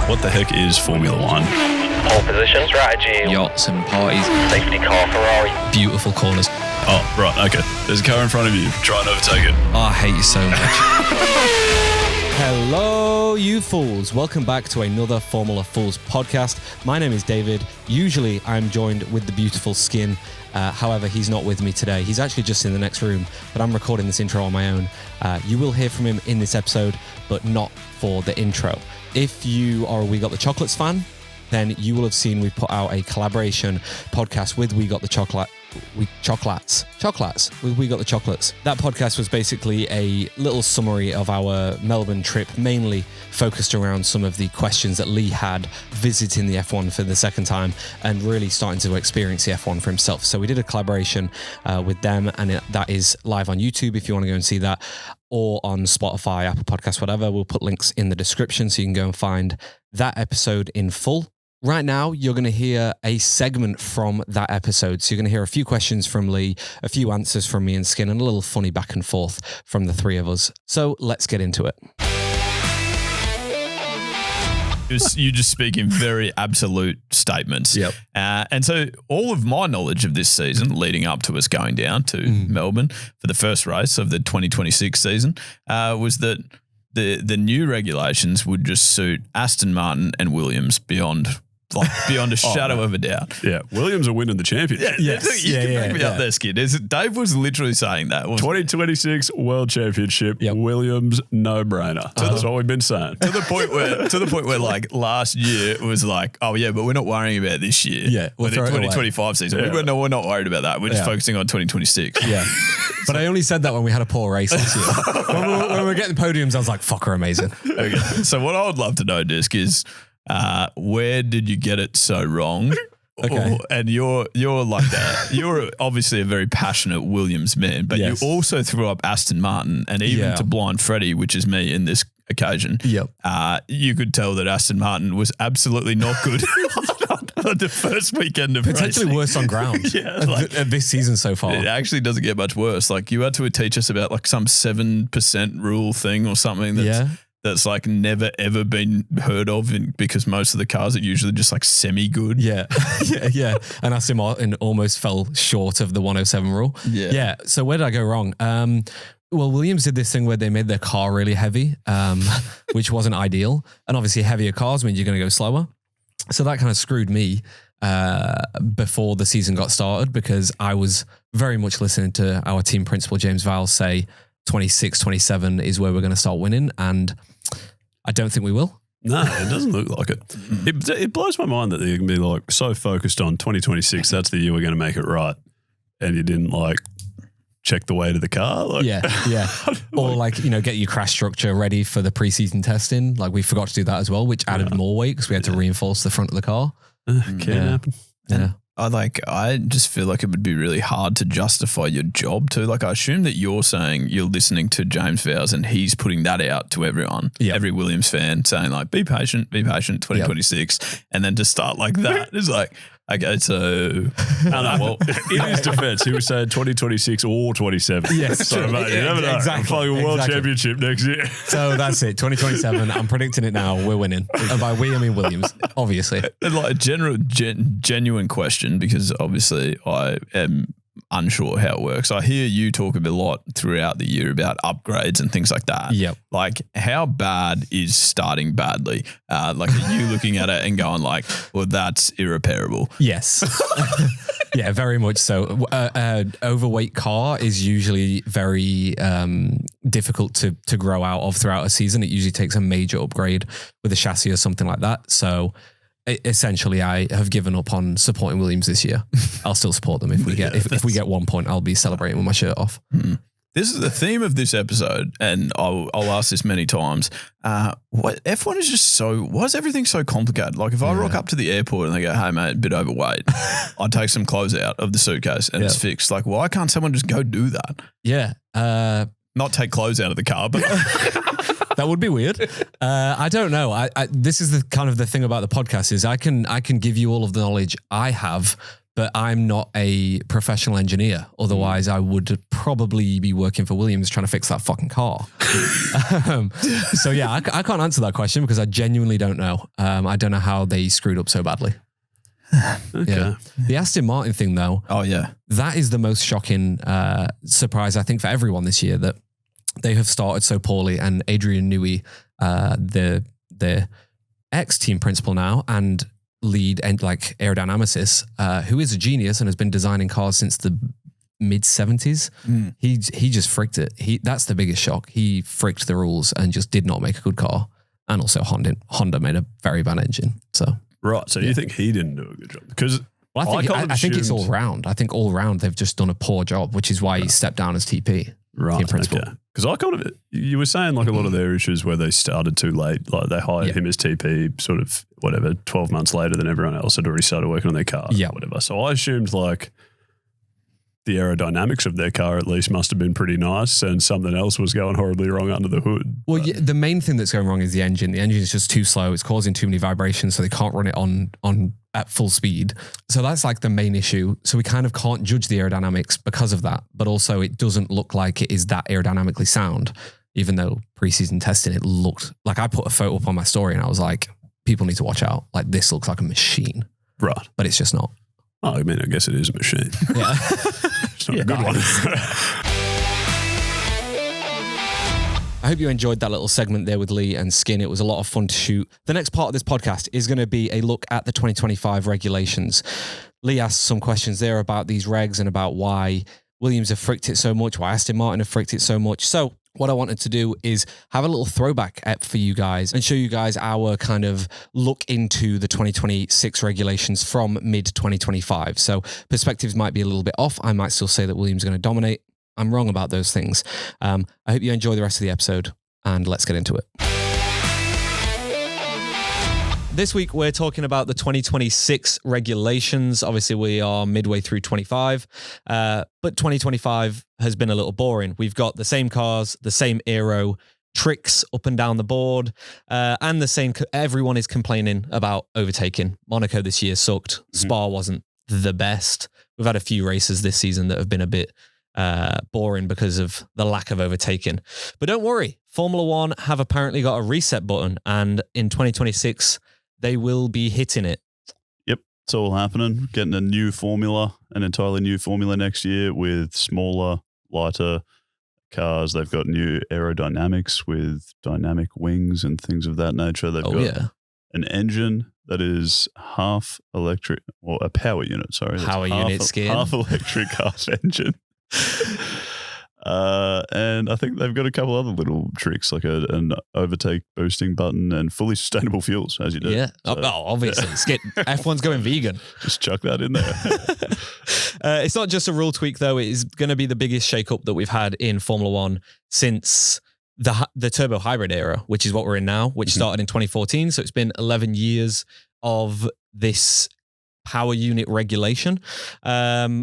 What the heck is Formula One? Pole position, strategy, yachts and parties, safety car, Ferrari. beautiful corners. Oh, right, okay. There's a car in front of you. Try and overtake it. Oh, I hate you so much. Hello, you fools. Welcome back to another Formula Fools podcast. My name is David. Usually I'm joined with the beautiful Skin. However, he's not with me today. He's actually just in the next room, but I'm recording this intro on my own. You will hear from him in this episode, but not for the intro. If you are a We Got the Chocolates fan, then you will have seen we've put out a collaboration podcast with We Got the Chocolates with We Got the Chocolates. That podcast was basically a little summary of our Melbourne trip, mainly focused around some of the questions that Lee had visiting the F1 for the second time and really starting to experience the F1 for himself. So we did a collaboration with them, and that is live on YouTube if you want to go and see that, or on Spotify, Apple Podcasts, whatever. We'll put links in the description so you can go and find that episode in full. Right now, you're going to hear a segment from that episode. So you're going to hear a few questions from Lee, a few answers from me and Skin, and a little funny back and forth from the three of us. So let's get into it. You just speak in very absolute statements. Yep. And so all of my knowledge of this season leading up to us going down to Melbourne for the first race of the 2026 season was that the new regulations would just suit Aston Martin and Williams beyond a shadow of a doubt. Yeah, Williams are winning the championship. Yes. You can back me up there, Skid. Dave was literally saying that. 2026 World Championship, Yep. Williams, no-brainer. That's what we've been saying. To the point where like last year it was like, oh yeah, but we're not worrying about this year. Yeah, we'll the throw it away. 2025 season. Yeah. We're not worried about that. We're just Yeah. focusing on 2026. Yeah. But I only said that when we had a poor race this year. when we were getting podiums, I was like, fuck, we're amazing. Okay. So what I would love to know, Disc, is where did you get it so wrong? Okay. And you're like that. You're obviously a very passionate Williams man, but Yes. you also threw up Aston Martin and even Yeah. to Blind Freddie, which is me in this occasion. Yep. You could tell that Aston Martin was absolutely not good on the first weekend of Potentially racing. worse on ground Yeah, this season so far. It actually doesn't get much worse. Like you had to teach us about like some 7% rule thing or something that's like never ever been heard of because most of the cars are usually just like semi-good. Yeah. yeah. And Aston Martin almost fell short of the 107 rule. Yeah. So where did I go wrong? Well, Williams did this thing where they made their car really heavy, which wasn't ideal. And obviously heavier cars mean you're going to go slower. So that kind of screwed me before the season got started because I was very much listening to our team principal, James Vowles, say 26, 27 is where we're going to start winning. And I don't think we will. No, it doesn't look like it. It blows my mind that they can be like so focused on 2026. That's the year we're going to make it right, and you didn't like check the weight of the car. Like, Yeah. Or get your crash structure ready for the preseason testing. Like we forgot to do that as well, which added more weight because we had to reinforce the front of the car. Can't happen. Yeah. I just feel like it would be really hard to justify your job too. Like I assume that you're saying you're listening to James Vowles and he's putting that out to everyone, every Williams fan saying like, be patient, 2026. And then to start like that is like, okay, so Well, in his defense, he was saying 2026 or 27. Yes, So, true. mate, you never know. Exactly. Fucking World Exactly. Championship next year. So that's it. 2027. I'm predicting it now. We're winning. And by we, I mean Williams, obviously. like a genuine question, because obviously I am unsure how it works. I hear you talk a lot throughout the year about upgrades and things like that. Yep. Like how bad is starting badly? Like are you looking at it and going like, well, that's irreparable? Yes. Yeah, very much so. Overweight car is usually very difficult to grow out of throughout a season. It usually takes a major upgrade with a chassis or something like that. So essentially, I have given up on supporting Williams this year. I'll still support them if we get if we get 1 point. I'll be celebrating with my shirt off. This is the theme of this episode, and I'll ask this many times. What F1 is just so. Why is everything so complicated? Like if I rock up to the airport and they go, "Hey mate, a bit overweight," I take some clothes out of the suitcase and it's fixed. Like why can't someone just go do that? Yeah. Not take clothes out of the car, but That would be weird. I don't know. I this is the kind of the thing about the podcast is I can give you all of the knowledge I have but I'm not a professional engineer. Otherwise, I would probably be working for Williams trying to fix that fucking car. So yeah, I can't answer that question because I genuinely don't know. I don't know how they screwed up so badly. Okay. Yeah. The Aston Martin thing, though. Oh yeah, that is the most shocking surprise I think for everyone this year, that they have started so poorly. And Adrian Newey, the ex-team principal now and lead and like aerodynamicist, who is a genius and has been designing cars since the mid-70s. He just fricked it. That's the biggest shock. He fricked the rules and just did not make a good car. And also Honda made a very bad engine. So right. So you think he didn't do a good job? Because well, I think it's all round. I think all round they've just done a poor job, which is why he stepped down as TP. Right. Team principal. Okay. Because I kind of, you were saying like a lot of their issues where they started too late. Like they hired him as TP sort of 12 months later than everyone else had already started working on their car. Yeah. Or whatever. So I assumed like the aerodynamics of their car at least must have been pretty nice and something else was going horribly wrong under the hood. Well, yeah, the main thing that's going wrong is the engine. The engine is just too slow. It's causing too many vibrations, so they can't run it on at full speed. So that's like the main issue. So we kind of can't judge the aerodynamics because of that. But also it doesn't look like it is that aerodynamically sound, even though preseason testing, it looked like I put a photo up on my story and I was like, people need to watch out. Like this looks like a machine. Right. But it's just not. Oh, I mean, I guess it is a machine. Yeah. It's not a good one. I hope you enjoyed that little segment there with Lee and Skin. It was a lot of fun to shoot. The next part of this podcast is going to be a look at the 2025 regulations. Lee asked some questions there about these regs and about why Williams have fricked it so much, why Aston Martin have fricked it so much. So what I wanted to do is have a little throwback app for you guys and show you guys our kind of look into the 2026 regulations from mid-2025. So perspectives might be a little bit off. I might still say that Williams is going to dominate. I'm wrong about those things. I hope you enjoy the rest of the episode and let's get into it. This week, we're talking about the 2026 regulations. Obviously, we are midway through 25, but 2025 has been a little boring. We've got the same cars, the same aero, tricks up and down the board, and the same, everyone is complaining about overtaking. Monaco this year sucked. Spa wasn't the best. We've had a few races this season that have been a bit boring because of the lack of overtaking. But don't worry, Formula One have apparently got a reset button, and in 2026, they will be hitting it. Yep, it's all happening. Getting a new formula, an entirely new formula next year with smaller, lighter cars. They've got new aerodynamics with dynamic wings and things of that nature. They've got an engine that is half electric, or a power unit, sorry. Power unit skin. Half electric, half engine. And I think they've got a couple other little tricks, like an overtake boosting button and fully sustainable fuels, as you do. Yeah. So, obviously. F1's going vegan. Just chuck that in there. It's not just a rule tweak, though. It is going to be the biggest shakeup that we've had in Formula One since the turbo hybrid era, which is what we're in now, which started in 2014. So it's been 11 years of this power unit regulation,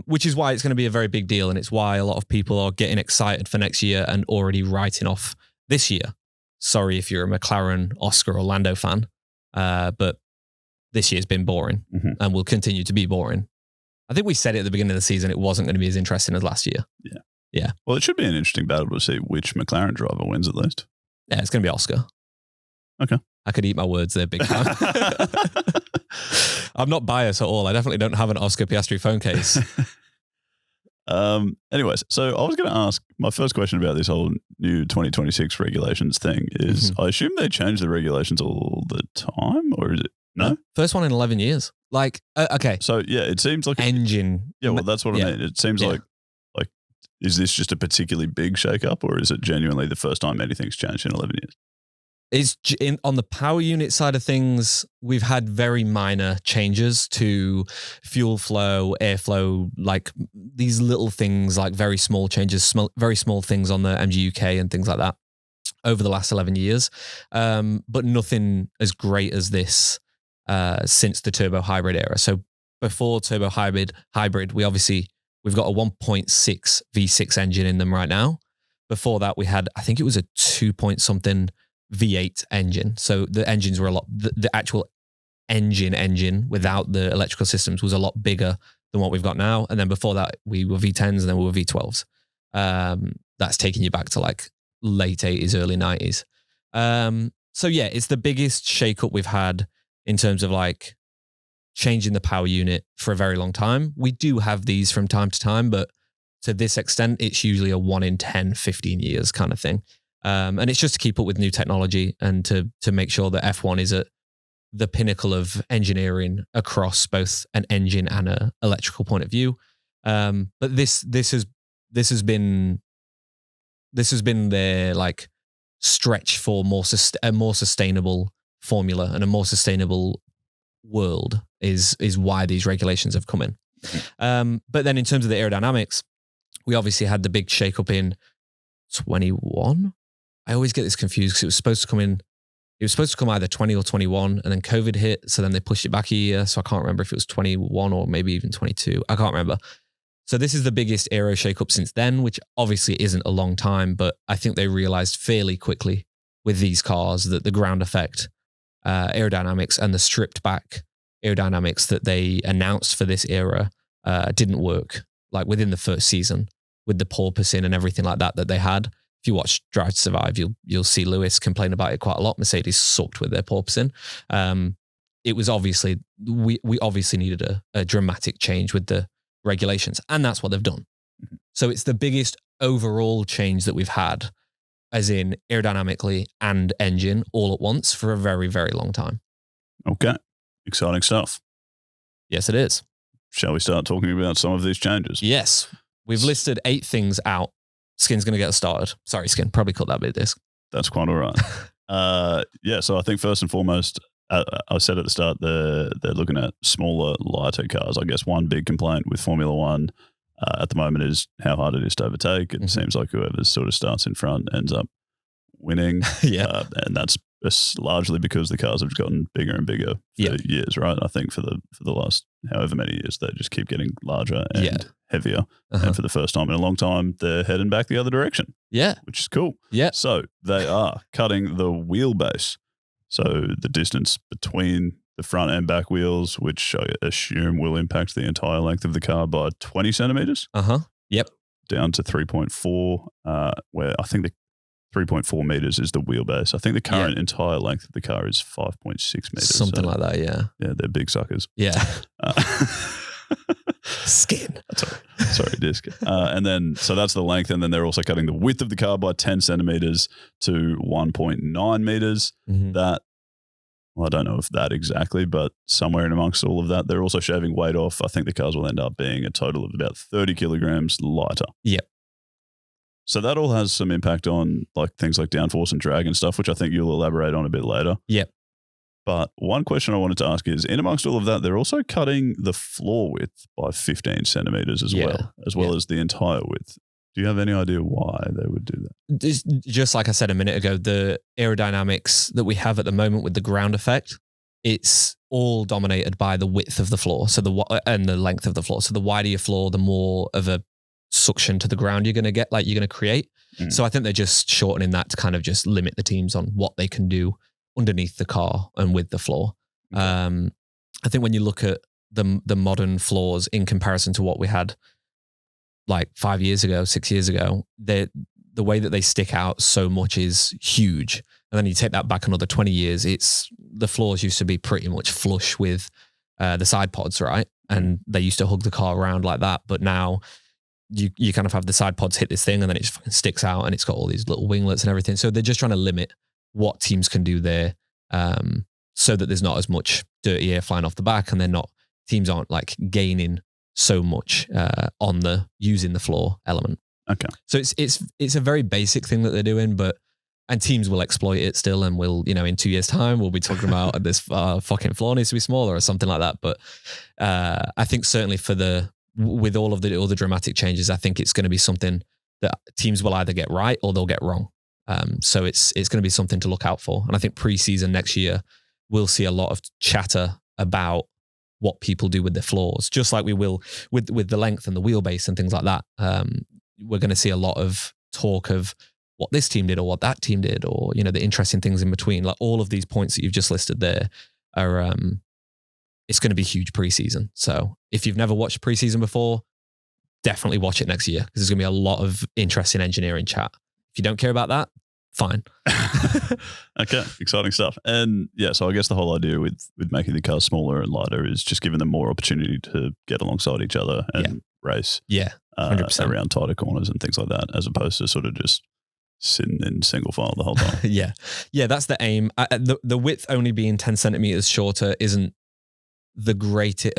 which is why it's going to be a very big deal. And it's why a lot of people are getting excited for next year and already writing off this year. Sorry if you're a McLaren, Oscar, or Lando fan, but this year's been boring and will continue to be boring. I think we said it at the beginning of the season, it wasn't going to be as interesting as last year. Yeah. Well, it should be an interesting battle to see which McLaren driver wins at least. Yeah, it's going to be Oscar. Okay. I could eat my words there big time. I'm not biased at all. I definitely don't have an Oscar Piastri phone case. Anyways, so I was going to ask, my first question about this whole new 2026 regulations thing is, I assume they change the regulations all the time, or is it? No? First one in 11 years. Like, okay. So, yeah, it seems like engine. Yeah, well, that's what I mean. It seems like, is this just a particularly big shakeup, or is it genuinely the first time anything's changed in 11 years? It's on the power unit side of things, we've had very minor changes to fuel flow, airflow, like these little things, like very small changes, very small things on the MGUK and things like that over the last 11 years. But nothing as great as this since the turbo hybrid era. So before turbo hybrid, we've got a 1.6 V6 engine in them right now. Before that, we had, I think it was a 2-point-something V8 engine. So the engines were the actual engine without the electrical systems was a lot bigger than what we've got now. And then before that, we were V10s and then we were V12s. That's taking you back to like late 80s, early 90s. So yeah, it's the biggest shakeup we've had in terms of like changing the power unit for a very long time. We do have these from time to time, but to this extent, it's usually a 1 in 10, 15 years kind of thing. And it's just to keep up with new technology and to make sure that F1 is at the pinnacle of engineering across both an engine and a electrical point of view. But this has been their like stretch for a more sustainable formula and a more sustainable world is why these regulations have come in. But then in terms of the aerodynamics, we obviously had the big shakeup in 21. I always get this confused because it was supposed to come either 20 or 21, and then COVID hit, so then they pushed it back a year. So I can't remember if it was 21 or maybe even 22. I can't remember. So this is the biggest aero shakeup since then, which obviously isn't a long time, but I think they realized fairly quickly with these cars that the ground effect aerodynamics and the stripped back aerodynamics that they announced for this era didn't work. Like within the first season with the porpoising and everything like that they had. If you watch Drive to Survive, you'll see Lewis complain about it quite a lot. Mercedes sucked with their porpoising. It was obviously, we obviously needed a dramatic change with the regulations, and that's what they've done. So it's the biggest overall change that we've had, as in aerodynamically and engine all at once for a very, very long time. Okay. Exciting stuff. Yes, it is. Shall we start talking about some of these changes? Yes. We've listed 8 things out. Skin's going to get us started. Sorry, Skin. Probably cut that bit, this. That's quite all right. Yeah, so I think first and foremost, I said at the start, they're looking at smaller, lighter cars. I guess one big complaint with Formula One at the moment is how hard it is to overtake. It seems like whoever sort of starts in front ends up winning. Yeah. And that's largely because the cars have gotten bigger and bigger for years, right? I think for the last however many years, they just keep getting larger and heavier. And for the first time in a long time, they're heading back the other direction. Yeah. Which is cool. Yeah. So they are cutting the wheelbase. So the distance between the front and back wheels, which I assume will impact the entire length of the car by 20 centimeters. Yep. Down to 3.4, where I think the 3.4 meters is the wheelbase. I think the current entire length of the car is 5.6 meters. Something like that, yeah. Yeah, they're big suckers. Yeah. Skin. Sorry, disc. And then, so that's the length. And then they're also cutting the width of the car by 10 centimeters to 1.9 meters. That, well, I don't know if that exactly, but somewhere in amongst all of that, they're also shaving weight off. I think the cars will end up being a total of about 30 kilograms lighter. Yep. So that all has some impact on like things like downforce and drag and stuff, which I think you'll elaborate on a bit later. Yep. But one question I wanted to ask is, in amongst all of that, they're also cutting the floor width by 15 centimeters as well as the entire width. Do you have any idea why they would do that? Just like I said a minute ago, the aerodynamics that we have at the moment with the ground effect, it's all dominated by the width of the floor, and the length of the floor. So the wider your floor, the more of a suction to the ground you're going to get, like you're going to create. So I think they're just shortening that to kind of just limit the teams on what they can do underneath the car and with the floor. I think when you look at the modern floors in comparison to what we had like 5 years ago, 6 years ago, the way that they stick out so much is huge. And then you take that back another 20 years, the floors used to be pretty much flush with the side pods, right? And they used to hug the car around like that. But now you kind of have the side pods hit this thing and then it just fucking sticks out and it's got all these little winglets and everything. So they're just trying to limit what teams can do there, so that there's not as much dirty air flying off the back, and teams aren't like gaining so much on the using the floor element. Okay. So it's a very basic thing that they're doing, and teams will exploit it still, and we'll, in 2 years' time we'll be talking about this fucking floor needs to be smaller or something like that. But I think certainly with all of the dramatic changes, I think it's going to be something that teams will either get right or they'll get wrong. So it's going to be something to look out for. And I think pre-season next year, we'll see a lot of chatter about what people do with their floors, just like we will with the length and the wheelbase and things like that. We're going to see a lot of talk of what this team did or what that team did, or, the interesting things in between. Like all of these points that you've just listed there are it's going to be huge preseason. So if you've never watched preseason before, definitely watch it next year because there's going to be a lot of interesting engineering chat. If you don't care about that, fine. Okay, exciting stuff. And yeah, so I guess the whole idea with making the cars smaller and lighter is just giving them more opportunity to get alongside each other and race. Yeah, 100%. Around tighter corners and things like that, as opposed to sort of just sitting in single file the whole time. Yeah, that's the aim. The width only being 10 centimeters shorter isn't the greatest,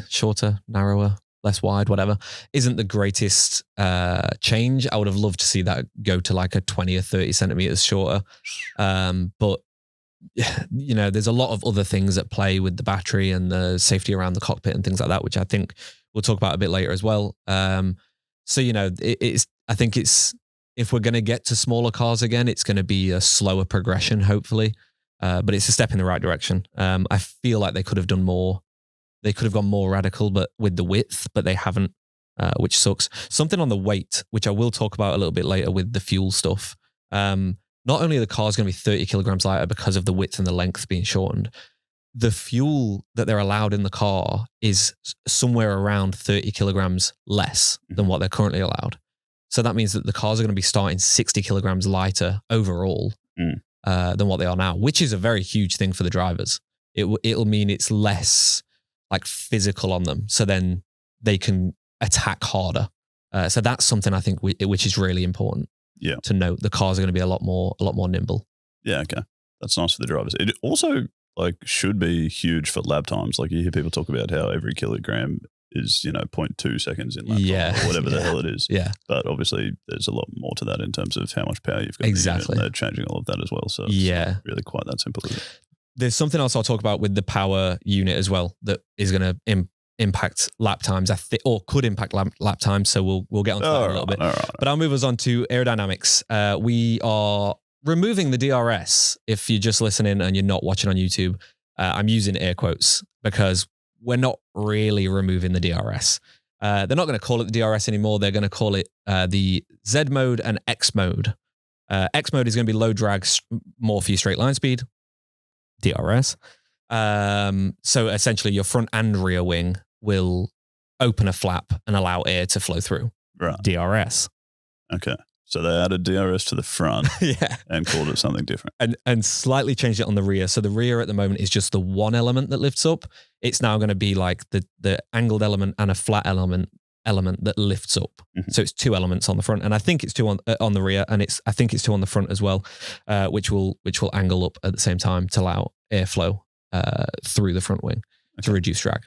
shorter, narrower, less wide, whatever, isn't the greatest change. I would have loved to see that go to like a 20 or 30 centimeters shorter. But, you know, there's a lot of other things at play with the battery and the safety around the cockpit and things like that, which I think we'll talk about a bit later as well. So, you know, I think if we're going to get to smaller cars again, it's going to be a slower progression, hopefully. But it's a step in the right direction. I feel like they could have done more. They could have gone more radical, but with the width, but they haven't, which sucks. Something on the weight, which I will talk about a little bit later with the fuel stuff. Not only are the cars going to be 30 kilograms lighter because of the width and the length being shortened, the fuel that they're allowed in the car is somewhere around 30 kilograms less than what they're currently allowed. So that means that the cars are going to be starting 60 kilograms lighter overall than what they are now, which is a very huge thing for the drivers. It'll mean it's less like physical on them, so then they can attack harder. So that's something I think which is really important. Yeah, to note the cars are going to be a lot more nimble. Yeah, okay, that's nice for the drivers. It also like should be huge for lap times. Like you hear people talk about how every kilogram is 0.2 seconds in lap time or whatever the hell it is. Yeah, but obviously there's a lot more to that in terms of how much power you've got. Exactly, and they're changing all of that as well. So it's not really quite that simple, is it? There's something else I'll talk about with the power unit as well that is going to impact lap times, or could impact lap times. So we'll get onto that in a little bit. But I'll move us on to aerodynamics. We are removing the DRS. If you're just listening and you're not watching on YouTube, I'm using air quotes because we're not really removing the DRS. They're not going to call it the DRS anymore. They're going to call it the Z mode and X mode. X mode is going to be low drag, more for your straight line speed. DRS. So essentially your front and rear wing will open a flap and allow air to flow through. Right. DRS. Okay. So they added DRS to the front and called it something different. And slightly changed it on the rear. So the rear at the moment is just the one element that lifts up. It's now going to be like the angled element and a flat element that lifts up. Mm-hmm. So it's two elements on the front, and I think it's two on the rear, and I think it's two on the front as well, which will angle up at the same time to allow airflow through the front wing to reduce drag.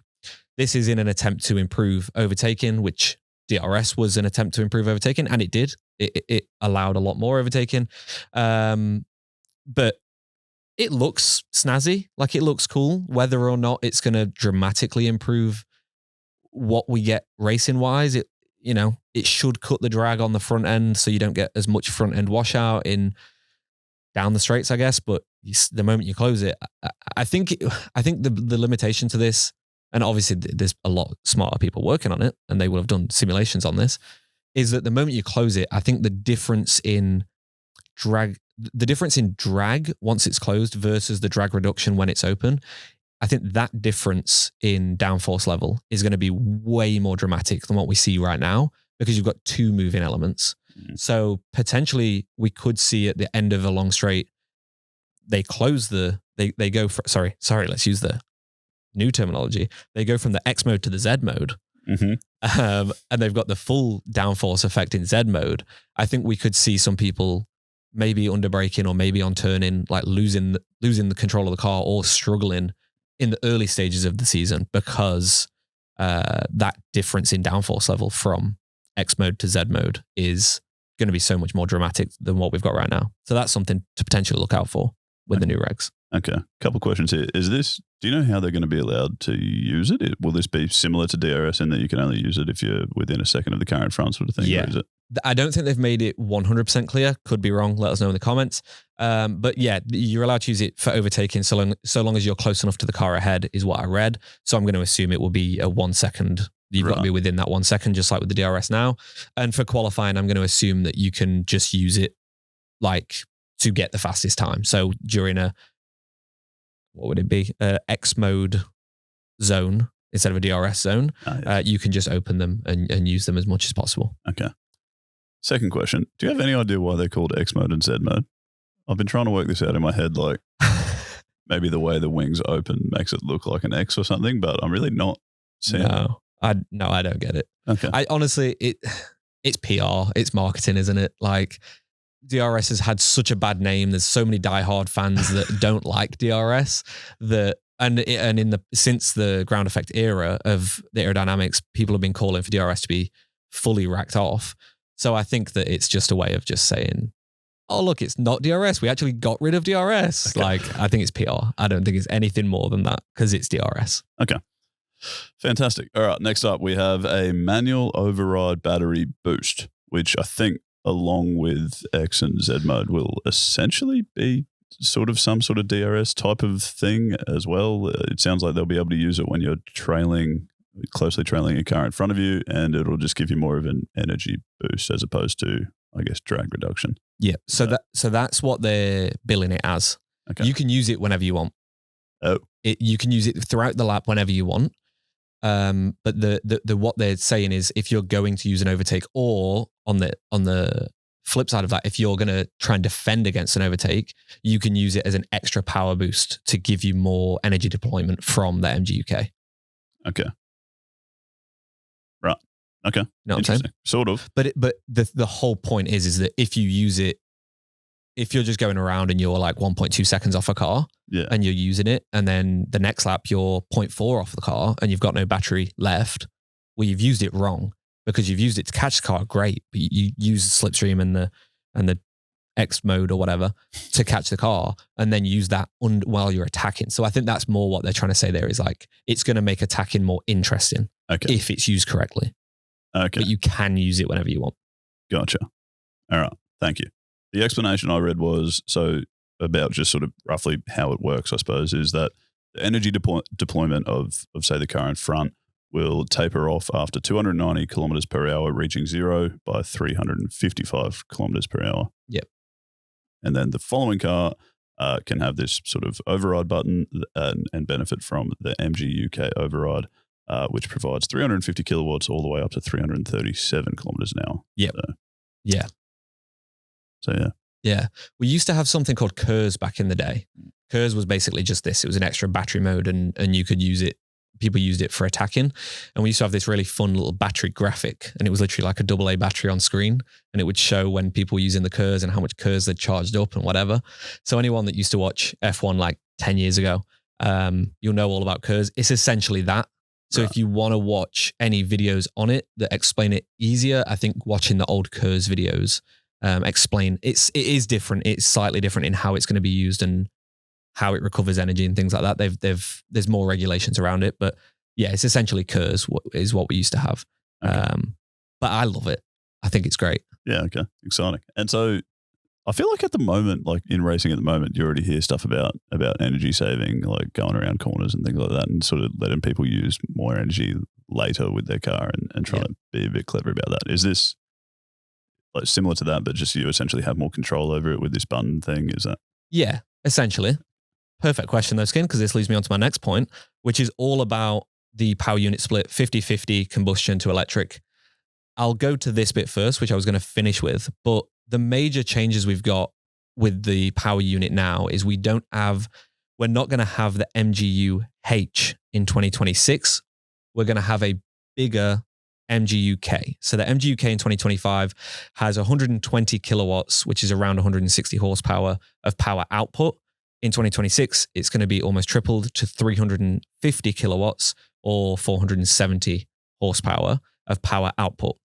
This is in an attempt to improve overtaking, which DRS was an attempt to improve overtaking, and it did. It allowed a lot more overtaking, but it looks snazzy, like it looks cool. Whether or not it's going to dramatically improve what we get racing wise, it should cut the drag on the front end, so you don't get as much front end washout down the straights, I guess. But the moment you close it, I think the limitation to this, and obviously there's a lot smarter people working on it, and they will have done simulations on this, is that the moment you close it, I think the difference in drag once it's closed versus the drag reduction when it's open, I think that difference in downforce level is going to be way more dramatic than what we see right now, because you've got two moving elements. Mm-hmm. So potentially we could see at the end of a long straight, they close they go for, sorry, let's use the new terminology. They go from the X mode to the Z mode. Mm-hmm. And they've got the full downforce effect in Z mode. I think we could see some people maybe under braking or maybe on turning, like losing the control of the car or struggling in the early stages of the season because that difference in downforce level from X mode to Z mode is going to be so much more dramatic than what we've got right now. So that's something to potentially look out for with the new regs. Okay. Couple questions here. Do you know how they're going to be allowed to use it? Will this be similar to DRS in that you can only use it if you're within a second of the car in front sort of thing? Yeah. Or is it? I don't think they've made it 100% clear. Could be wrong. Let us know in the comments. But yeah, you're allowed to use it for overtaking so long as you're close enough to the car ahead is what I read. So I'm going to assume it will be a 1 second. You've got to be within that 1 second, just like with the DRS now. And for qualifying, I'm going to assume that you can just use it like to get the fastest time. So during what would it be? X mode zone instead of a DRS zone, you can just open them and use them as much as possible. Okay. Second question. Do you have any idea why they're called X mode and Z mode? I've been trying to work this out in my head, like maybe the way the wings open makes it look like an X or something, but I'm really not seeing it. I don't get it. Okay. I honestly, it's PR, it's marketing, isn't it? Like DRS has had such a bad name. There's so many diehard fans that don't like DRS that, since the ground effect era of the aerodynamics, people have been calling for DRS to be fully racked off. So I think that it's just a way of just saying, oh, look, it's not DRS. We actually got rid of DRS. Okay. Like, I think it's PR. I don't think it's anything more than that because it's DRS. Okay. Fantastic. All right. Next up, we have a manual override battery boost, which I think along with X and Z mode will essentially be sort of some sort of DRS type of thing as well. It sounds like they'll be able to use it when you're closely trailing a car in front of you, and it'll just give you more of an energy boost as opposed to, I guess, drag reduction. Yeah. So that's what they're billing it as. Okay. You can use it whenever you want. Oh. You can use it throughout the lap whenever you want. But the what they're saying is if you're going to use an overtake, or on the flip side of that, if you're going to try and defend against an overtake, you can use it as an extra power boost to give you more energy deployment from the MGUK. Okay. Right. Okay. You know what I'm saying? Sort of. But the whole point is that if you use it, if you're just going around and you're like 1.2 seconds off a car, and you're using it, and then the next lap you're 0.4 off the car and you've got no battery left, well, you've used it wrong because you've used it to catch the car, great, but you use the slipstream and the X mode or whatever to catch the car, and then use that while you're attacking. So I think that's more what they're trying to say there is like, it's going to make attacking more interesting if it's used correctly. Okay. But you can use it whenever you want. Gotcha. All right. Thank you. The explanation I read was about just sort of roughly how it works, I suppose, is that the energy deployment of say, the car in front will taper off after 290 kilometers per hour, reaching zero by 355 kilometers per hour. Yep. And then the following car can have this sort of override button and benefit from the MGUK override, which provides 350 kilowatts all the way up to 337 kilometers an hour. Yep. Yeah. So, yeah. Yeah. We used to have something called KERS back in the day. KERS was basically just this. It was an extra battery mode and you could use it. People used it for attacking. And we used to have this really fun little battery graphic, and it was literally like a AA battery on screen, and it would show when people were using the KERS and how much KERS they'd charged up and whatever. So anyone that used to watch F1 like 10 years ago, you'll know all about KERS. It's essentially that. So if you want to watch any videos on it that explain it easier, I think watching the old KERS videos explain it is different. It's slightly different in how it's going to be used and how it recovers energy and things like that. There's more regulations around it, but yeah, it's essentially KERS is what we used to have. Okay. But I love it. I think it's great. Yeah. Okay. Exciting. And so I feel like at the moment, like in racing at the moment, you already hear stuff about energy saving, like going around corners and things like that, and sort of letting people use more energy later with their car and trying to be a bit clever about that. Is this like similar to that, but just you essentially have more control over it with this button thing? Is that? Yeah, essentially. Perfect question though, Skin, because this leads me on to my next point, which is all about the power unit split, 50-50 combustion to electric. I'll go to this bit first, which I was going to finish with, but the major changes we've got with the power unit now is we're not going to have the MGU-H in 2026. We're going to have a bigger MGUK. So the MGUK in 2025 has 120 kilowatts, which is around 160 horsepower of power output. In 2026, it's going to be almost tripled to 350 kilowatts or 470 horsepower of power output.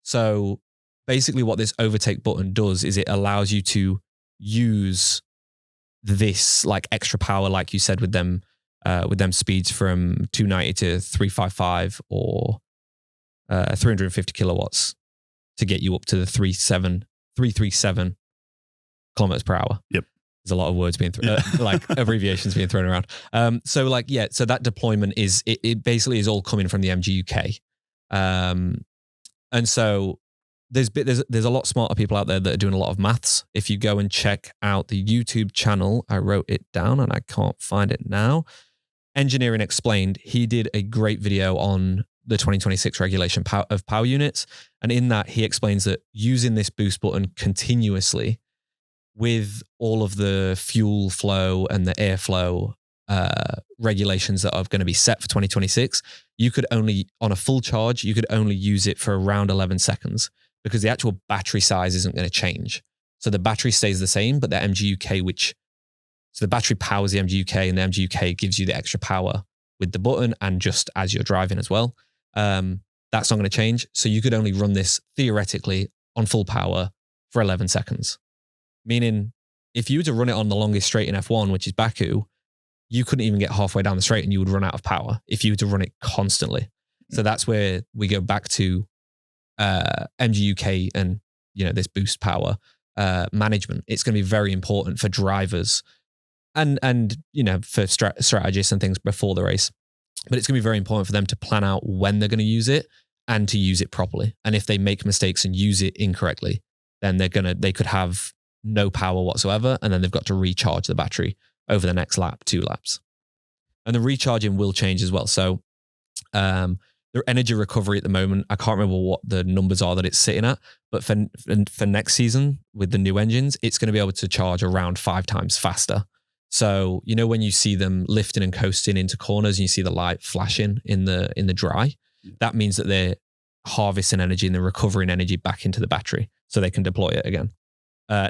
So basically what this overtake button does is it allows you to use this like extra power, like you said, with them speeds from 290 to 355 or 350 kilowatts to get you up to the 337 kilometers per hour. Yep. There's a lot of words being like abbreviations being thrown around. So that deployment is it basically is all coming from the MGUK. And so there's a lot smarter people out there that are doing a lot of maths. If you go and check out the YouTube channel, I wrote it down and I can't find it now. Engineering Explained, he did a great video on the 2026 regulation of power units. And in that, he explains that using this boost button continuously with all of the fuel flow and the airflow regulations that are going to be set for 2026, you could only, on a full charge, you could only use it for around 11 seconds because the actual battery size isn't going to change. So the battery stays the same, but the MGUK, so the battery powers the MGUK and the MGUK gives you the extra power with the button and just as you're driving as well. That's not going to change. So you could only run this theoretically on full power for 11 seconds. Meaning if you were to run it on the longest straight in F1, which is Baku, you couldn't even get halfway down the straight and you would run out of power if you were to run it constantly. So that's where we go back to MGUK and, this boost power management. It's going to be very important for drivers and for strategists and things before the race. But it's going to be very important for them to plan out when they're going to use it and to use it properly. And if they make mistakes and use it incorrectly, then they could have no power whatsoever, and then they've got to recharge the battery over the next lap, 2 laps. And the recharging will change as well. So the energy recovery at the moment, I can't remember what the numbers are that it's sitting at, but for next season with the new engines, it's going to be able to charge around 5 times faster. So, when you see them lifting and coasting into corners and you see the light flashing in the dry, that means that they're harvesting energy and they're recovering energy back into the battery so they can deploy it again.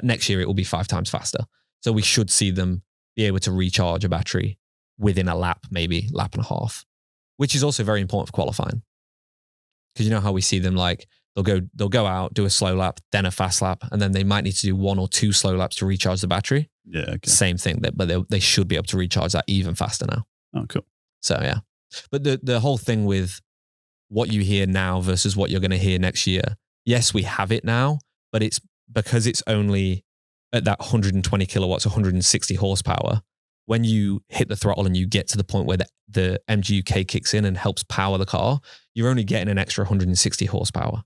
Next year, it will be 5 times faster. So we should see them be able to recharge a battery within a lap, maybe lap and a half, which is also very important for qualifying. Because you know how we see them they'll go out, do a slow lap, then a fast lap, and then they might need to do 1 or 2 slow laps to recharge the battery. Yeah, okay. Same thing, but they should be able to recharge that even faster now. Oh, cool. So yeah, but the whole thing with what you hear now versus what you're going to hear next year. Yes, we have it now, but it's because it's only at that 120 kilowatts, 160 horsepower. When you hit the throttle and you get to the point where the MGUK kicks in and helps power the car, you're only getting an extra 160 horsepower.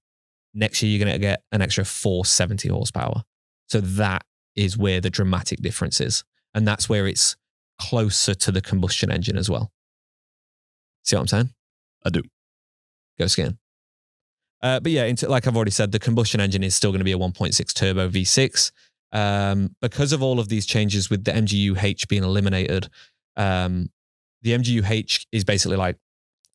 Next year, you're going to get an extra 470 horsepower. So that is where the dramatic difference is. And that's where it's closer to the combustion engine as well. See what I'm saying? I do. Go scan. But yeah, like I've already said, the combustion engine is still going to be a 1.6 turbo V6. Because of all of these changes with the MGUH being eliminated, the MGUH is basically like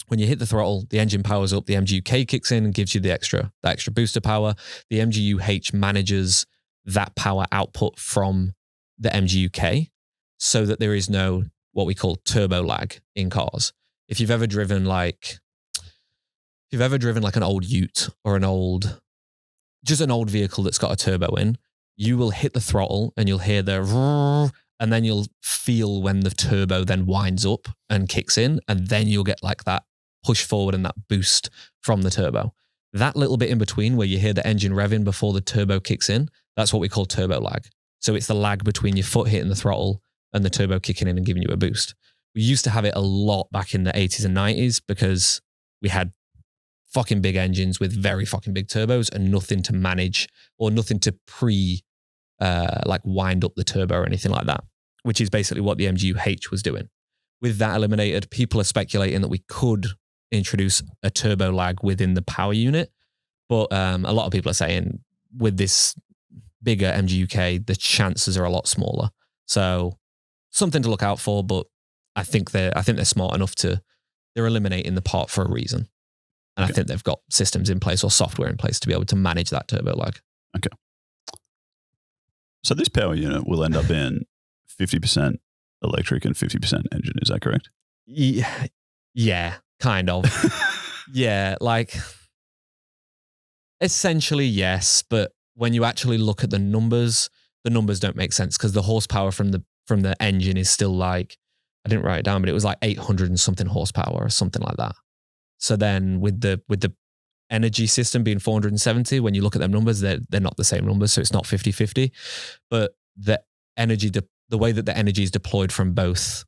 when you hit the throttle, the engine powers up, the MGUK kicks in and gives you the extra booster power. The MGUH manages that power output from the MGUK so that there is no what we call turbo lag in cars. If you've ever driven like an old Ute or an old vehicle that's got a turbo in, you will hit the throttle and you'll hear the and then you'll feel when the turbo then winds up and kicks in, and then you'll get like that push forward and that boost from the turbo. That little bit in between where you hear the engine revving before the turbo kicks in, that's what we call turbo lag. So it's the lag between your foot hitting the throttle and the turbo kicking in and giving you a boost. We used to have it a lot back in the 80s and 90s because we had fucking big engines with very fucking big turbos and nothing to manage or nothing to wind up the turbo or anything like that, which is basically what the MGUH was doing. With that eliminated, people are speculating that we could introduce a turbo lag within the power unit. But a lot of people are saying with this bigger MGUK, the chances are a lot smaller. So something to look out for, but I think they're smart enough they're eliminating the part for a reason. And okay. I think they've got systems in place or software in place to be able to manage that turbo lag. Okay. So this power unit will end up being 50% electric and 50% engine. Is that correct? Yeah, kind of. Yeah, essentially yes, but when you actually look at the numbers don't make sense because the horsepower from the engine is still I didn't write it down, but it was 800 and something horsepower or something like that. So then with the energy system being 470, when you look at them numbers, they're not the same numbers, so it's not 50-50. But the energy, the way that the energy is deployed from both,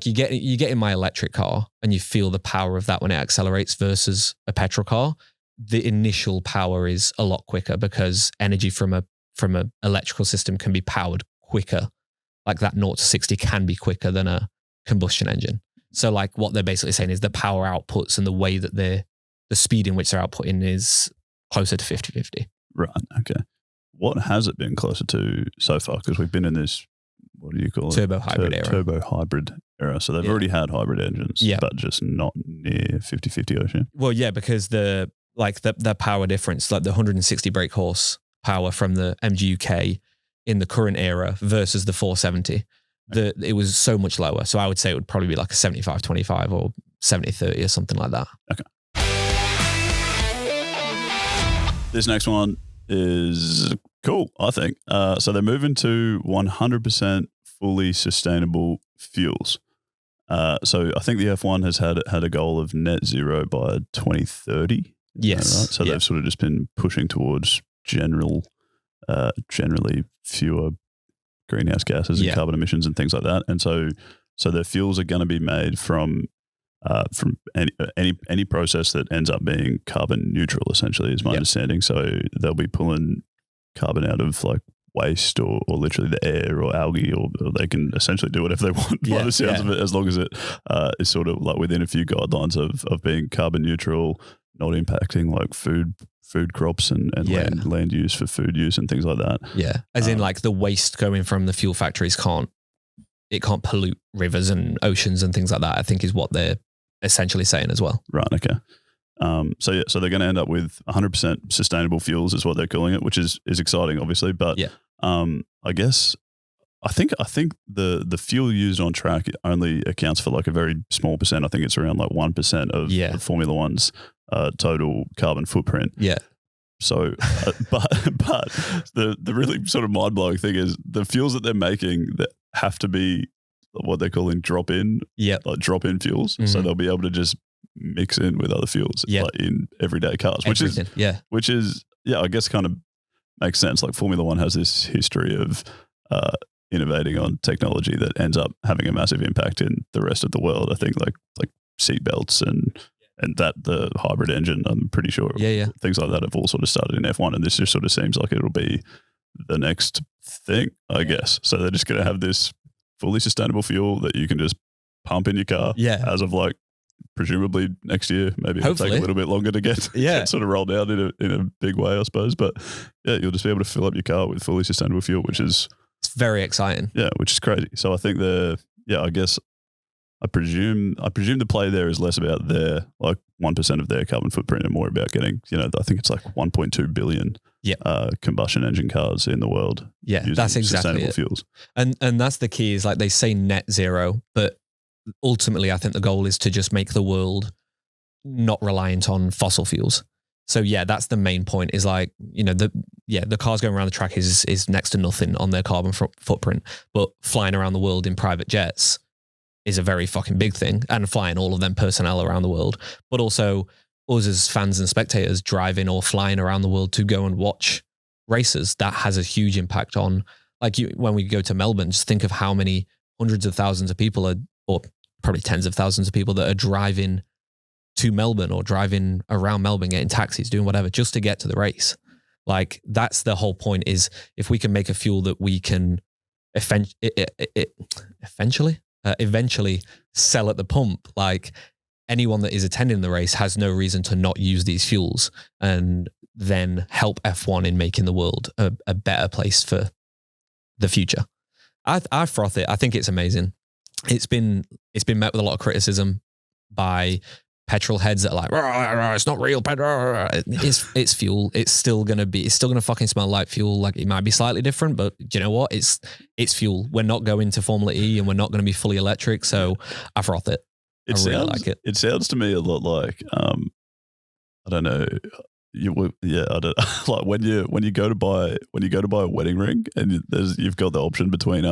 you get in my electric car and you feel the power of that when it accelerates versus a petrol car. The initial power is a lot quicker because energy from a electrical system can be powered quicker. Like that 0 to 60 can be quicker than a combustion engine. So like what they're basically saying is the power outputs and the way that the speed in which they're outputting is closer to 50-50. Right. Okay. What has it been closer to so far? Because we've been in this, what do you call it? Turbo hybrid era. Turbo hybrid era. So they've already had hybrid engines, but just not near 50-50 ocean. Well, yeah, because the power difference, like the 160 brake horse power from the MGUK in the current era versus the 470, it was so much lower. So I would say it would probably be like a 75-25 or 70-30 or something like that. Okay. This next one is cool, I think. So they're moving to 100% fully sustainable fuels. So I think the F1 has had a goal of net zero by 2030. Yes. Right? So they've sort of just been pushing towards generally fewer greenhouse gases and carbon emissions and things like that. And so their fuels are going to be made from any process that ends up being carbon neutral, essentially, is my understanding. So they'll be pulling carbon out of like waste or literally the air or algae, or they can essentially do whatever they want by the sounds of it, as long as it is sort of like within a few guidelines of being carbon neutral, not impacting like food crops and land use for food use and things like that. Yeah. As in like the waste going from the fuel factories can't pollute rivers and oceans and things like that, I think is what they're essentially saying as well. Right. Okay. So they're going to end up with 100% sustainable fuels is what they're calling it, which is exciting, obviously. But I guess I think the fuel used on track only accounts for like a very small percent. I think it's around like 1% of Formula One's total carbon footprint. Yeah. So, but the really sort of mind blowing thing is the fuels that they're making that have to be what they're calling drop-in fuels. Mm-hmm. So they'll be able to just mix in with other fuels like in everyday cars, which is I guess kind of makes sense. Like Formula One has this history of innovating on technology that ends up having a massive impact in the rest of the world. I think like seat belts and that the hybrid engine, I'm pretty sure things like that have all sort of started in F1, and this just sort of seems like it'll be the next thing, I guess. So they're just going to have this fully sustainable fuel that you can just pump in your car as of like presumably next year. Maybe it'll take a little bit longer to get sort of rolled out in a big way, I suppose. But you'll just be able to fill up your car with fully sustainable fuel, which is it's very exciting. Yeah, which is crazy. So I think I guess I presume the play there is less about their like 1% of their carbon footprint and more about getting, I think it's like 1.2 billion combustion engine cars in the world. Yeah, that's exactly sustainable fuels. And that's the key is like they say net zero, but ultimately I think the goal is to just make the world not reliant on fossil fuels. So that's the main point is like, the cars going around the track is next to nothing on their carbon footprint, but flying around the world in private jets is a very fucking big thing, and flying all of them personnel around the world, but also us as fans and spectators driving or flying around the world to go and watch races. That has a huge impact on, like when we go to Melbourne, just think of how many hundreds of thousands of people or probably tens of thousands of people that are driving to Melbourne or driving around Melbourne, getting taxis, doing whatever, just to get to the race. Like that's the whole point is if we can make a fuel that we can eventually sell at the pump, like anyone that is attending the race has no reason to not use these fuels, and then help F1 in making the world a better place for the future. I froth it. I think it's amazing. It's been met with a lot of criticism by petrol heads that are like, it's not real petrol. It's fuel. It's still gonna fucking smell like fuel. Like it might be slightly different, but do you know what? It's fuel. We're not going to Formula E, and we're not going to be fully electric. So I froth it. I really like it. It sounds to me a lot like I don't know. I don't like when you go to buy a wedding ring and you've got the option between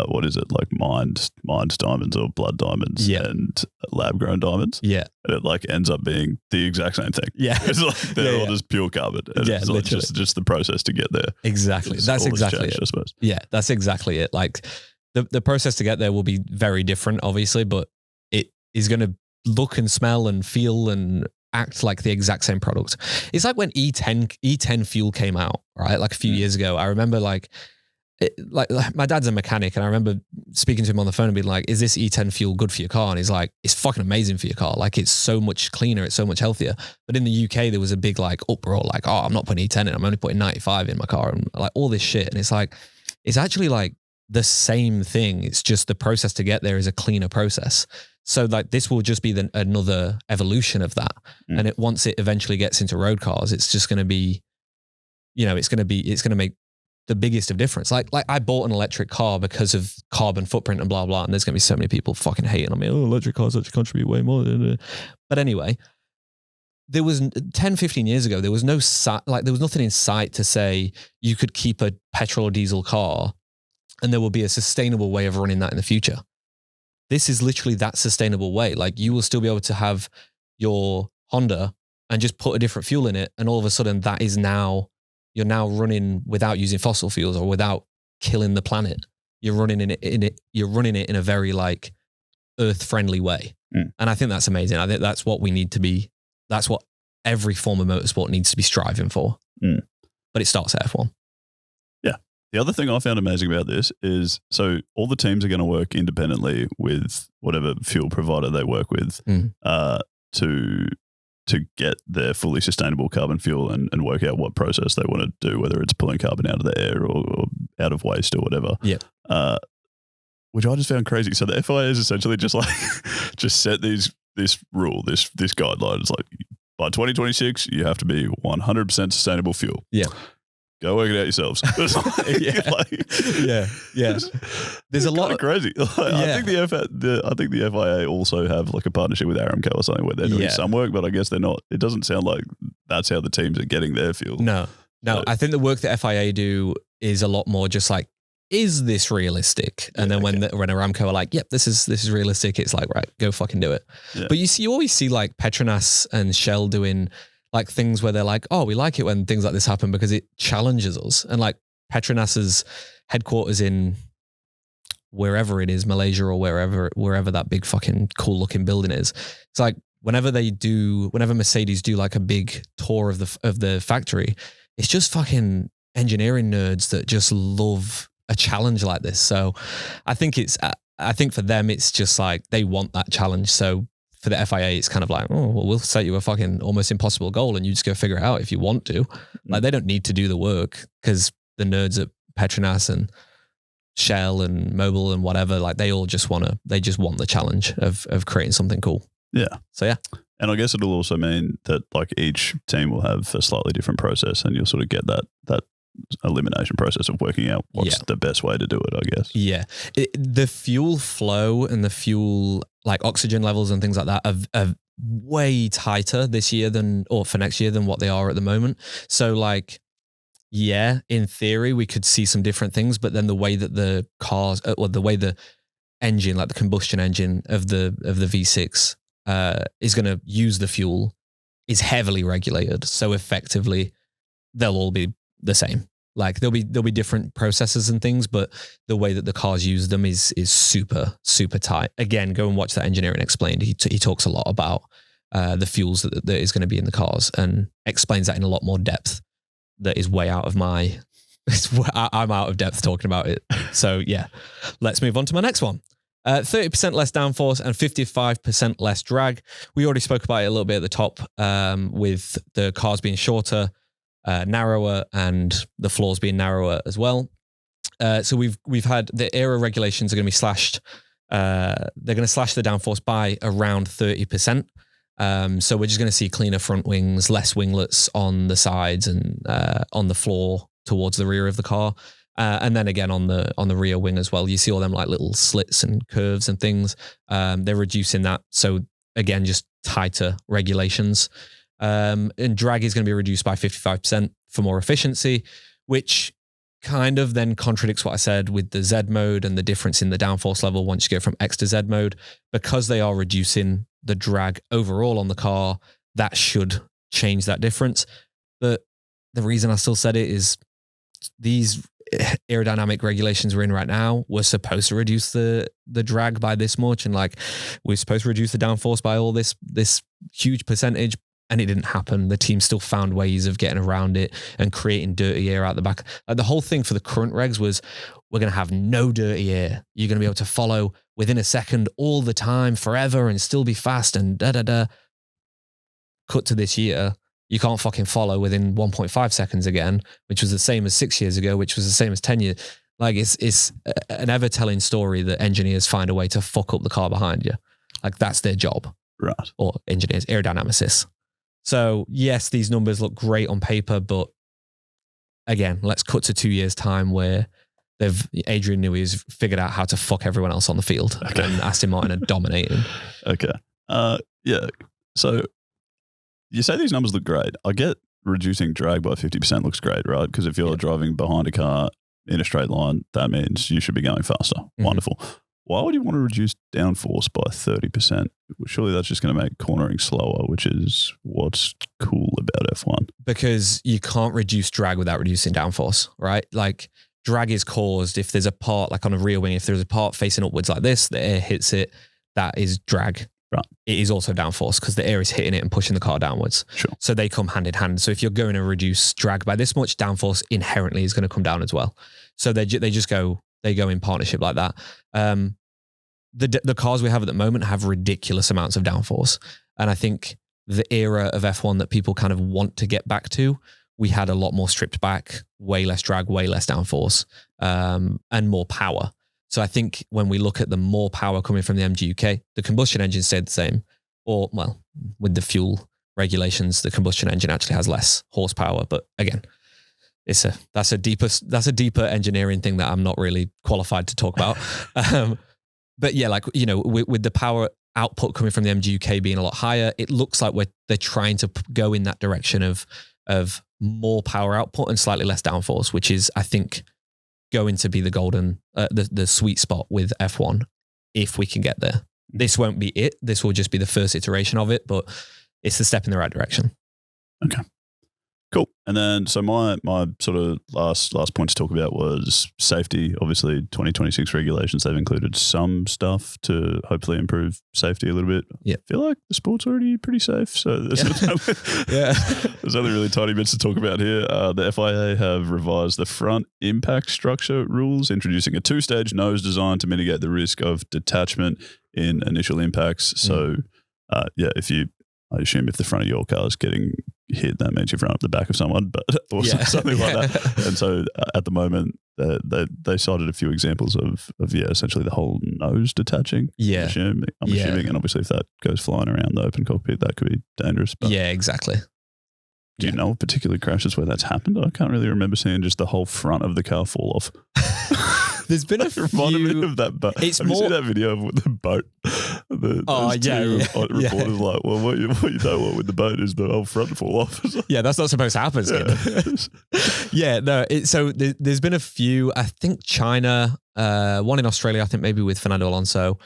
what is it, like mined diamonds or blood diamonds and lab grown diamonds. Yeah. And it like ends up being the exact same thing. Yeah. It's like they're all just pure carbon. And it's like just the process to get there. Exactly. That's exactly it. I suppose. Yeah, that's exactly it. Like the process to get there will be very different, obviously, but it is going to look and smell and feel and act like the exact same product. It's like when E10 fuel came out, right? Like a few years ago. I remember like like my dad's a mechanic, and I remember speaking to him on the phone and being like, is this E10 fuel good for your car? And he's like, it's fucking amazing for your car. Like, it's so much cleaner, it's so much healthier. But in the UK, there was a big like uproar, like, oh, I'm not putting E10 in, I'm only putting 95 in my car, and like all this shit. And it's like, it's actually like the same thing. It's just the process to get there is a cleaner process. So like this will just be another evolution of that. And once it eventually gets into road cars, it's just going to be, you know, it's going to make the biggest of difference. Like I bought an electric car because of carbon footprint and blah, blah. And there's going to be so many people fucking hating on me. Oh, electric cars actually contribute way more. But anyway, there was 10, 15 years ago, there was there was nothing in sight to say you could keep a petrol or diesel car and there will be a sustainable way of running that in the future. This is literally that sustainable way. Like you will still be able to have your Honda and just put a different fuel in it. And all of a sudden that is now, you're now running without using fossil fuels or without killing the planet. You're running you're running it in a very like earth friendly way. And I think that's amazing. I think that's what we need to be. That's what every form of motorsport needs to be striving for. But it starts at F1. Yeah. The other thing I found amazing about this is, so all the teams are going to work independently with whatever fuel provider they work with to get their fully sustainable carbon fuel and work out what process they want to do, whether it's pulling carbon out of the air or out of waste or whatever. Yeah. Which I just found crazy. So the FIA is essentially just like, just set this rule, this guideline. It's like, by 2026, you have to be 100% sustainable fuel. Yeah. Go work it out yourselves. Yeah. There's a lot of crazy. I think the FIA also have like a partnership with Aramco or something where they're doing some work, but I guess they're not. It doesn't sound like that's how the teams are getting their fuel. No. So, I think the work that FIA do is a lot more just like, is this realistic? And then when Aramco are like, yep, this is realistic, it's like, right, go fucking do it. Yeah. But you always see like Petronas and Shell doing like things where they're like, oh, we like it when things like this happen because it challenges us. And like Petronas's headquarters in wherever it is, Malaysia or wherever that big fucking cool looking building is. It's like whenever Mercedes do like a big tour of the factory, it's just fucking engineering nerds that just love a challenge like this. So I think for them, it's just like they want that challenge. So for the FIA, it's kind of like, oh, well, we'll set you a fucking almost impossible goal and you just go figure it out if you want to. Like they don't need to do the work because the nerds at Petronas and Shell and Mobil and whatever, like they just want the challenge of creating something cool. Yeah. So yeah. And I guess it'll also mean that like each team will have a slightly different process and you'll sort of get that elimination process of working out what's the best way to do it, I guess. Yeah. The fuel flow and the fuel like oxygen levels and things like that are way tighter this year for next year than what they are at the moment. So like, yeah, in theory, we could see some different things, but then the way that the cars or the way the engine, like the combustion engine of the V6 is going to use the fuel is heavily regulated. So effectively, they'll all be the same. Like there'll be different processes and things, but the way that the cars use them is super, super tight. Again, go and watch that Engineering Explained. He talks a lot about the fuels that is going to be in the cars and explains that in a lot more depth. That is way out of my. I'm out of depth talking about it. So yeah, let's move on to my next one. 30% less downforce and 55% less drag. We already spoke about it a little bit at the top with the cars being shorter, narrower, and the floors being narrower as well. So we've had the aero regulations are going to be slashed. They're going to slash the downforce by around 30%. So we're just going to see cleaner front wings, less winglets on the sides and on the floor towards the rear of the car. And then again on the rear wing as well, you see all them like little slits and curves and things. They're reducing that. So again, just tighter regulations. And drag is going to be reduced by 55% for more efficiency, which kind of then contradicts what I said with the Z mode and the difference in the downforce level once you go from X to Z mode. Because they are reducing the drag overall on the car, that should change that difference. But the reason I still said it is these aerodynamic regulations we're in right now were supposed to reduce the drag by this much, and like we're supposed to reduce the downforce by all this huge percentage. and it didn't happen. The team still found ways of getting around it and creating dirty air out the back. Like the whole thing for the current regs was, we're going to have no dirty air. You're going to be able to follow within a second all the time, forever, and still be fast and da-da-da. Cut to this year, you can't fucking follow within 1.5 seconds again, which was the same as 6 years ago, which was the same as 10 years. Like it's an ever-telling story that engineers find a way to fuck up the car behind you. Like that's their job. Right. Or engineers, aerodynamicists. So yes, these numbers look great on paper, but again, let's cut to 2 years' time where Adrian Newey's figured out how to fuck everyone else on the field, and Aston Martin are dominating. Okay. Yeah. So you say these numbers look great. I get reducing drag by 50% looks great, right? Because if you're driving behind a car in a straight line, that means you should be going faster. Mm-hmm. Wonderful. Why would you want to reduce downforce by 30%? Surely that's just going to make cornering slower, which is what's cool about F1. Because you can't reduce drag without reducing downforce, right? Like drag is caused if there's a part, like on a rear wing, if there's a part facing upwards like this, the air hits it, that is drag. Right. It is also downforce because the air is hitting it and pushing the car downwards. Sure. So they come hand in hand. So if you're going to reduce drag by this much, downforce inherently is going to come down as well. So they go in partnership like that. The cars we have at the moment have ridiculous amounts of downforce. And I think the era of F1 that people kind of want to get back to, we had a lot more stripped back, way less drag, way less downforce, and more power. So I think when we look at the more power coming from the MGUK, the combustion engine stayed the same. Or, well, with the fuel regulations, the combustion engine actually has less horsepower. But again, that's a deeper engineering thing that I'm not really qualified to talk about. But yeah, like, you know, with the power output coming from the MGUK being a lot higher, it looks like they're trying to go in that direction of more power output and slightly less downforce, which is, I think, going to be the golden, the sweet spot with F1 if we can get there. This won't be it. This will just be the first iteration of it, but it's a step in the right direction. Okay. Cool. And then, so my sort of last point to talk about was safety. Obviously, 2026 regulations, they've included some stuff to hopefully improve safety a little bit. Yeah. I feel like the sport's already pretty safe. So there's only really tiny bits to talk about here. The FIA have revised the front impact structure rules, introducing a 2-stage nose design to mitigate the risk of detachment in initial impacts. So, I assume if the front of your car is getting hit, that means you've run up the back of someone, but or something like that. And so at the moment, they cited a few examples of essentially the whole nose detaching. Yeah. I'm assuming, and obviously if that goes flying around the open cockpit, that could be dangerous. But yeah, exactly. Do you know of particular crashes where that's happened? I can't really remember seeing just the whole front of the car fall off. There's been a few. Reminded me of that boat. Have you seen that video of the boat? Reporters like, well, what you don't want with the boat is the whole front fall off. Yeah, that's not supposed to happen. So there's been a few. I think China, one in Australia. I think maybe with Fernando Alonso,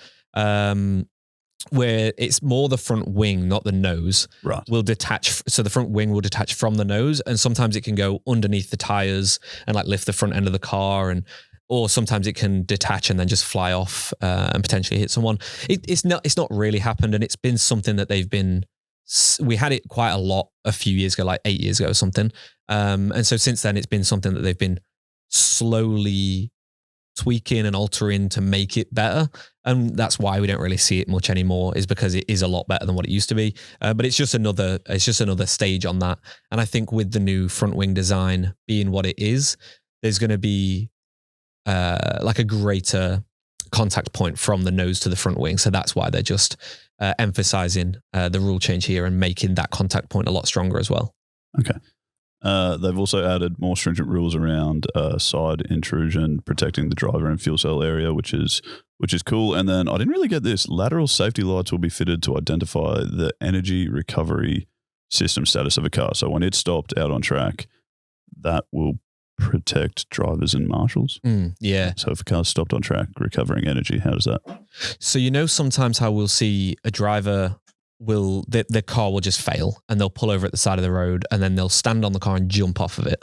where it's more the front wing, not the nose. Right. Will detach. So the front wing will detach from the nose, and sometimes it can go underneath the tires and like lift the front end of the car or sometimes it can detach and then just fly off and potentially hit someone. It's not really happened, and it's been something that we had it quite a lot a few years ago, like 8 years ago or something. And so since then, it's been something that they've been slowly tweaking and altering to make it better. And that's why we don't really see it much anymore, is because it is a lot better than what it used to be. But it's just another stage on that. And I think with the new front wing design being what it is, there's going to be like a greater contact point from the nose to the front wing. So that's why they're just emphasizing the rule change here and making that contact point a lot stronger as well. Okay. They've also added more stringent rules around side intrusion, protecting the driver and fuel cell area, which is cool. And then I didn't really get this. Lateral safety lights will be fitted to identify the energy recovery system status of a car. So when it's stopped out on track, that will protect drivers and marshals. Yeah. So if a car's stopped on track, recovering energy, how does that? So sometimes how we'll see a driver their car will just fail and they'll pull over at the side of the road and then they'll stand on the car and jump off of it.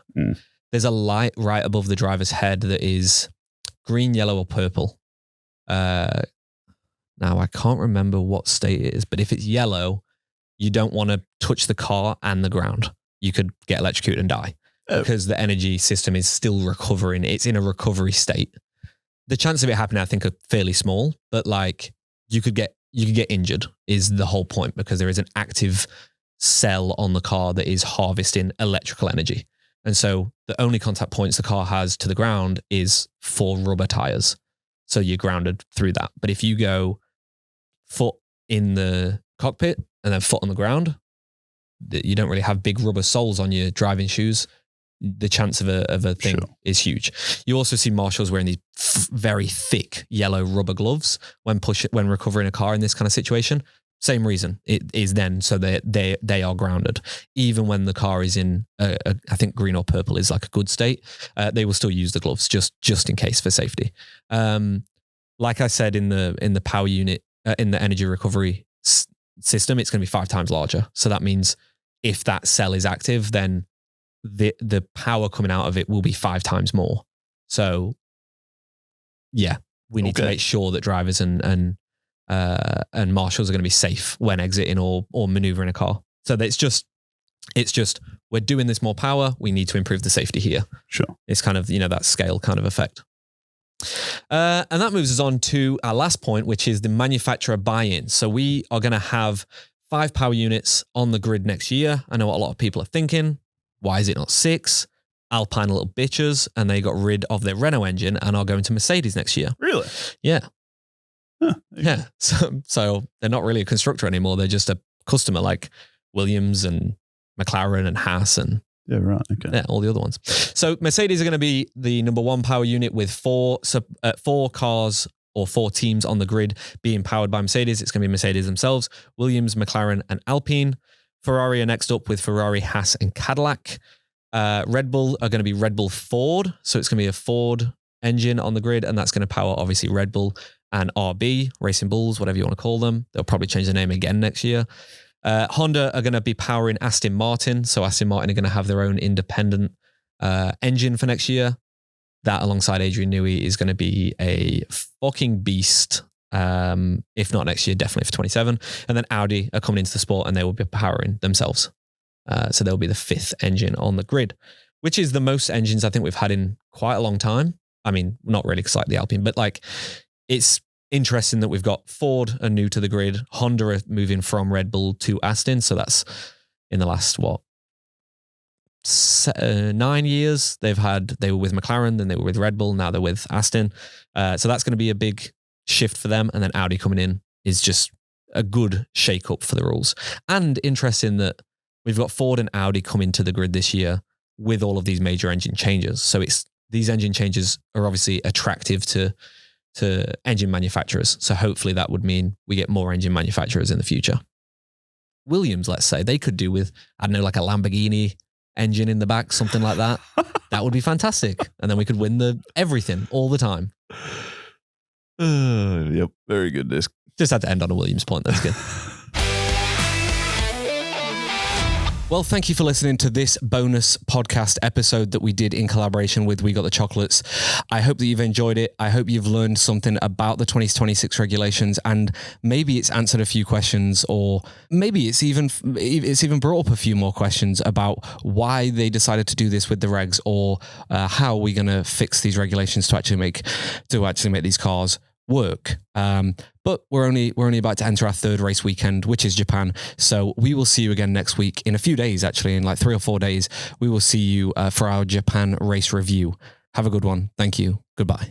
There's a light right above the driver's head that is green, yellow, or purple. Now I can't remember what state it is, but if it's yellow, you don't want to touch the car and the ground. You could get electrocuted and die because the energy system is still recovering. It's in a recovery state. The chance of it happening, I think, are fairly small, but like you could get injured is the whole point, because there is an active cell on the car that is harvesting electrical energy. And so the only contact points the car has to the ground is 4 rubber tires. So you're grounded through that. But if you go foot in the cockpit and then foot on the ground, you don't really have big rubber soles on your driving shoes. The chance of a thing is huge. You also see marshals wearing these very thick yellow rubber gloves when recovering a car in this kind of situation. Same reason. It is then so they are grounded. Even when the car is in, I think green or purple is like a good state, they will still use the gloves just in case for safety. Like I said, in the power unit, in the energy recovery system, it's going to be 5 times larger. So that means if that cell is active, then the power coming out of it will be 5 times more. So yeah, we need to make sure that drivers and marshals are going to be safe when exiting or maneuvering a car. So that it's just we're doing this more power. We need to improve the safety here. Sure. It's kind of, that scale kind of effect. And that moves us on to our last point, which is the manufacturer buy-in. So we are going to have 5 power units on the grid next year. I know what a lot of people are thinking. Why is it not 6? Alpine little bitches, and they got rid of their Renault engine and are going to Mercedes next year. Really? Yeah. Huh, yeah. So they're not really a constructor anymore. They're just a customer like Williams and McLaren and Haas and all the other ones. So Mercedes are going to be the number 1 power unit with 4 cars or 4 teams on the grid being powered by Mercedes. It's going to be Mercedes themselves, Williams, McLaren, and Alpine. Ferrari are next up with Ferrari, Haas, and Cadillac. Red Bull are going to be Red Bull Ford. So it's going to be a Ford engine on the grid, and that's going to power obviously Red Bull and RB, Racing Bulls, whatever you want to call them. They'll probably change the name again next year. Honda are going to be powering Aston Martin. So Aston Martin are going to have their own independent engine for next year. That alongside Adrian Newey is going to be a fucking beast. If not next year, definitely for 27. And then Audi are coming into the sport and they will be powering themselves. So they'll be the 5th engine on the grid, which is the most engines I think we've had in quite a long time. I mean, not really because like the Alpine, but like it's interesting that we've got Ford are new to the grid. Honda are moving from Red Bull to Aston. So that's in the last, 9 years. They were with McLaren, then they were with Red Bull. Now they're with Aston. So that's going to be a big shift for them. And then Audi coming in is just a good shake up for the rules. And interesting that we've got Ford and Audi coming to the grid this year with all of these major engine changes. So these engine changes are obviously attractive to engine manufacturers. So hopefully that would mean we get more engine manufacturers in the future. Williams, let's say, they could do with, I don't know, like a Lamborghini engine in the back, something like that. That would be fantastic. And then we could win everything all the time. Yep. Very good disc. Just had to end on a Williams point. That's good. Well, thank you for listening to this bonus podcast episode that we did in collaboration with We Got the Chocolates. I hope that you've enjoyed it. I hope you've learned something about the 2026 regulations, and maybe it's answered a few questions, or maybe it's even brought up a few more questions about why they decided to do this with the regs, or how are we going to fix these regulations to actually make these cars work. But we're only about to enter our 3rd race weekend, which is Japan. So we will see you again next week, in a few days, actually, in like 3 or 4 days. We will see you for our Japan race review. Have a good one. Thank you. Goodbye.